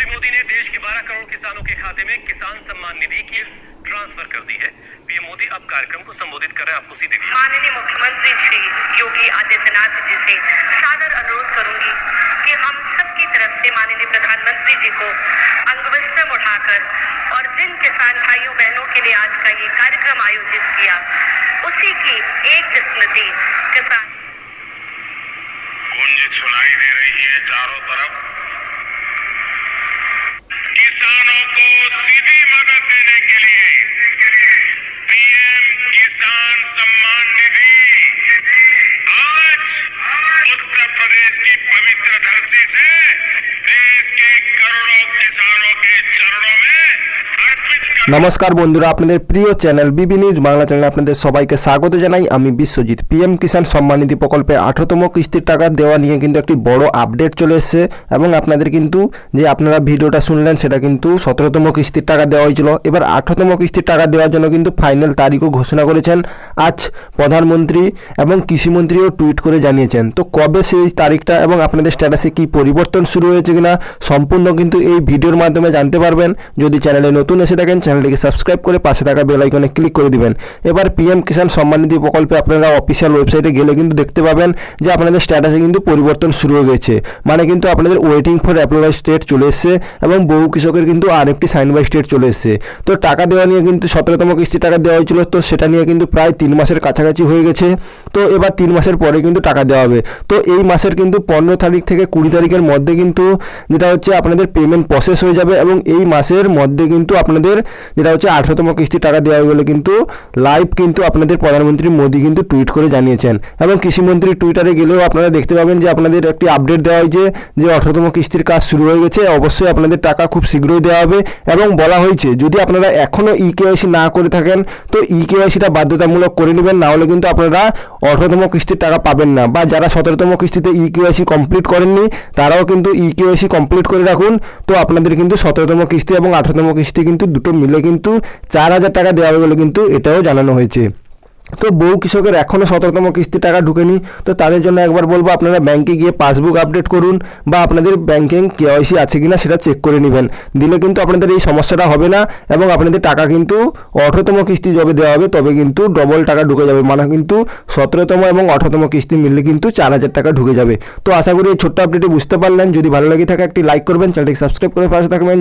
प्रधानमंत्री मोदी ने देश के 12 करोड़ किसानों के खाते में किसान सम्मान निधि की ट्रांसफर कर दी है। पीएम मोदी अब कार्यक्रम को संबोधित कर रहे हैं, आपको सीधे माननीय मुख्यमंत्री श्री योगी आदित्यनाथ जी से सादर अनुरोध करूंगी कि हम सबकी तरफ से माननीय प्रधानमंत्री जी को अंगवस्त्रम उठाकर और जिन किसान भाइयों बहनों के लिए आज का ये कार्यक्रम आयोजित किया उसी की एक स्मृति किसान गूंज सुनाई दे रही है चारों तरफ। किसानों को सीधी मदद देने के लिए पीएम किसान सम्मान निधि आज उत्तर प्रदेश की पवित्र धरती से देश के करोड़ों किसानों के चरणों में अर्पित कर। নমস্কার বন্ধুরা, আপনাদের প্রিয় চ্যানেল বিবি নিউজ বাংলা চ্যানেলে আপনাদের সবাইকে স্বাগত জানাই। আমি বিশ্বজিৎ। পিএম কিষাণ সম্মান নিধি প্রকল্পে 18তম কিস্তির টাকা দেওয়া নিয়ে কিন্তু একটি বড় আপডেট চলে এসেছে এবং আপনাদের কিন্তু যে আপনারা ভিডিওটা শুনলেন সেটা কিন্তু 17তম কিস্তির টাকা দেওয়া হয়েছিল। এবার 18তম কিস্তির টাকা দেওয়ার জন্য কিন্তু ফাইনাল তারিখও ঘোষণা করেছেন আজ প্রধানমন্ত্রী এবং কৃষিমন্ত্রীও টুইট করে জানিয়েছেন। তো কবে সেই তারিখটা এবং আপনাদের স্ট্যাটাসে কি পরিবর্তন শুরু হয়েছে কিনা সম্পূর্ণ কিন্তু এই ভিডিওর মাধ্যমে জানতে পারবেন। যদি চ্যানেলে নতুন এসে থাকেন চ্যানেলটিকে সাবস্ক্রাইব করে পাশে থাকা বেল আইকনে ক্লিক করে দিবেন। এবার পিএম কিষাণ সম্মান নিধি প্রকল্পে আপনারা অফিসিয়াল ওয়েবসাইটে গেলে কিন্তু দেখতে পাবেন যে আপনাদের স্ট্যাটাসে কিন্তু পরিবর্তন শুরু হয়ে গেছে, মানে কিন্তু আপনাদের waiting for approval by state চলে এসেছে এবং বহু কৃষকের কিন্তু আরএফটি সাইন বাই স্টেট চলে এসেছে। তো টাকা দেওয়া নিয়ে কিন্তু 17তম কিস্তির টাকা দেওয়া হয়েছিল, তো সেটা নিয়ে কিন্তু প্রায় 3 মাসের কাছাকাছি হয়ে গেছে। তো এবার 3 মাসের পরে কিন্তু টাকা দেওয়া হবে। তো এই মাসের কিন্তু 15 তারিখ থেকে 20 তারিখের মধ্যে কিন্তু যেটা হচ্ছে আপনাদের পেমেন্ট প্রসেস হয়ে যাবে এবং এই মাসের মধ্যে কিন্তু আপনাদের যেটা হচ্ছে 18তম কিস্তির টাকা দেওয়া হবে বলে কিন্তু লাইভ কিন্তু আপনাদের প্রধানমন্ত্রী মোদি কিন্তু টুইট করে জানিয়েছেন এবং কৃষিমন্ত্রী টুইটারে গেলেও আপনারা দেখতে পাবেন যে আপনাদের একটি আপডেট দেওয়া হয়েছে যে 18তম কিস্তির কাজ শুরু হয়ে গেছে, অবশ্যই আপনাদের টাকা খুব শীঘ্রই দেওয়া হবে এবং বলা হয়েছে যদি আপনারা এখনও ইকেওয়াইসি না করে থাকেন তো ইকেওয়াইসিটা বাধ্যতামূলক করে নেবেন, না হলে কিন্তু আপনারা 18তম কিস্তির টাকা পাবেন না। বা যারা 17তম কিস্তিতে ইকেওয়াইসি কমপ্লিট করেননি তারাও কিন্তু ইকেওয়াইসি কমপ্লিট করে রাখুন। তো আপনাদের কিন্তু 17তম কিস্তি এবং 18তম কিস্তি কিন্তু দুটো মিলে কিন্তু 4000 টাকা দেওয়া হবে বলে কিন্তু এটাও জানানো হয়েছে। তো বহু কৃষকের এখনও 17তম কিস্তির টাকা ঢুকেনি, তো তাদের জন্য একবার বলবো আপনারা ব্যাংকে গিয়ে পাসবুক আপডেট করুন বা আপনাদের ব্যাংকে কেওয়াইসি আছে কিনা সেটা চেক করে নেবেন, দিলে কিন্তু আপনাদের এই সমস্যাটা হবে না এবং আপনাদের টাকা কিন্তু 18তম কিস্তি যবে দেওয়া হবে তবে কিন্তু ডবল টাকা ঢুকে যাবে, মানে কিন্তু 17তম এবং 18তম কিস্তি মিললে কিন্তু 4000 টাকা ঢুকে যাবে। তো আশা করি এই ছোট্ট আপডেটে বুঝতে পারলেন। যদি ভালো লাগে থাকে একটি লাইক করবেন, চ্যানেলটিকে সাবস্ক্রাইব করে পাশে থাকবেন।